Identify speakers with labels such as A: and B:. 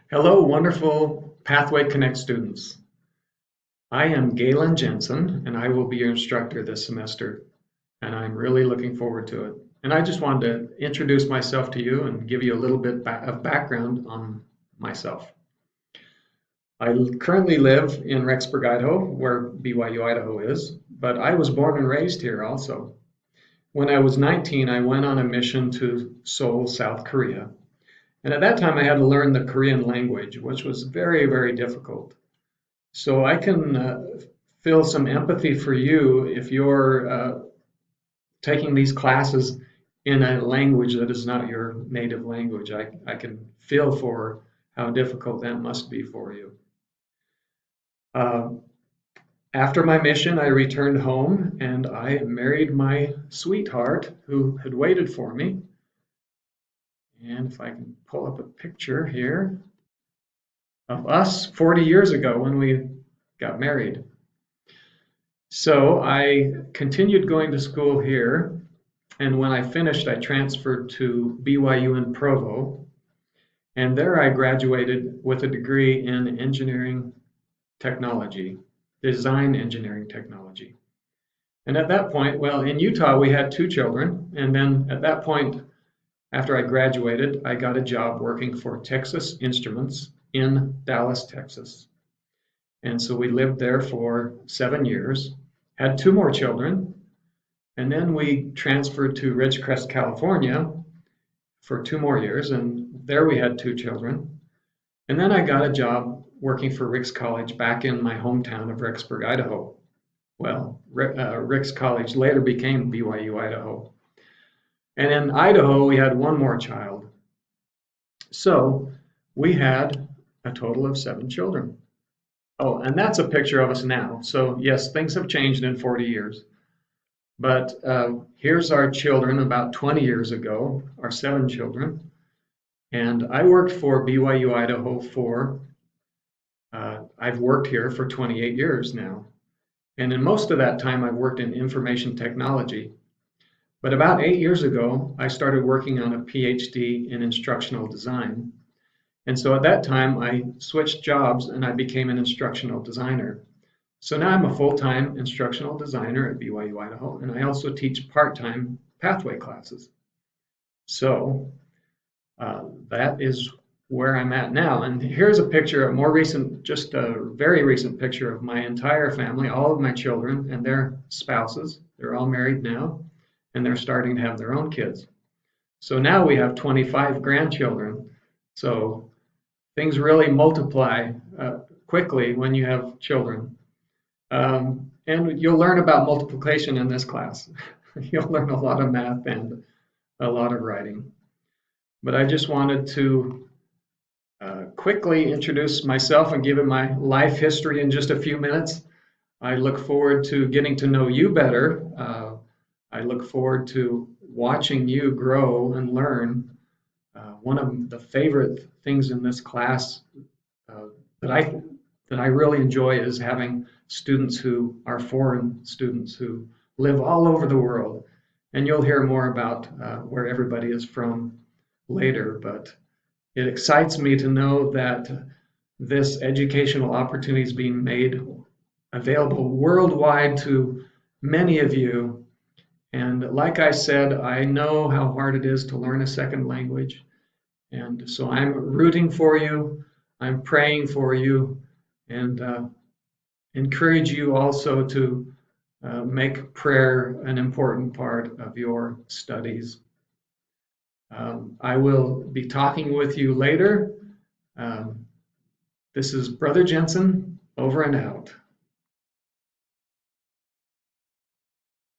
A: Hello, wonderful Pathway Connect students. I am Gaylen Jensen, and I will be your instructor this semester, and I'm really looking forward to it. And I just wanted to introduce myself to you and give you a little bit of background on myself. I currently live in Rexburg, Idaho, where BYU Idaho is, but I was born and raised here also. When I was 19, I went on a mission to Seoul, South Korea. And at that time, I had to learn the Korean language, which was very, very difficult. So I can feel some empathy for you if you're taking these classes in a language that is not your native language. I can feel for how difficult that must be for you. Uh, After my mission, I returned home and I married my sweetheart who had waited for me. And if I can pull up a picture here of us 40 years ago when we got married. So I continued going to school here, and when I finished, I transferred to BYU in Provo, and there I graduated with a degree in engineering technology, design engineering technology. And at that point, well, in Utah, we had two children, and then at that point, after I graduated, I got a job working for Texas Instruments in Dallas, Texas. And so we lived there for 7 years, had two more children, and then we transferred to Ridgecrest, California for 2 more years, and there we had two children. And then I got a job working for Ricks College back in my hometown of Rexburg, Idaho. Well, Ricks College later became BYU Idaho. And in Idaho, we had one more child. So we had a total of 7 children. Oh, and that's a picture of us now. So yes, things have changed in 40 years. But here's our children about 20 years ago, our 7 children. And I worked for BYU Idaho I've worked here for 28 years now. And in most of that time, I've worked in information technology. But about 8 years ago, I started working on a PhD in instructional design. And so at that time, I switched jobs and I became an instructional designer. So now I'm a full-time instructional designer at BYU Idaho, and I also teach part-time pathway classes. So that is where I'm at now. And here's a picture, just a very recent picture of my entire family, all of my children and their spouses. They're all married now, and they're starting to have their own kids. So now we have 25 grandchildren. So things really multiply quickly when you have children. And you'll learn about multiplication in this class. You'll learn a lot of math and a lot of writing. But I just wanted to quickly introduce myself and give it my life history in just a few minutes. I look forward to getting to know you better. I look forward to watching you grow and learn. One of the favorite things in this class that I really enjoy is having students who are foreign students who live all over the world. And you'll hear more about where everybody is from later, but it excites me to know that this educational opportunity is being made available worldwide to many of you. And like I said, I know how hard it is to learn a second language. And so I'm rooting for you, I'm praying for you, and encourage you also to make prayer an important part of your studies. I will be talking with you later. This is Brother Jensen, over and out.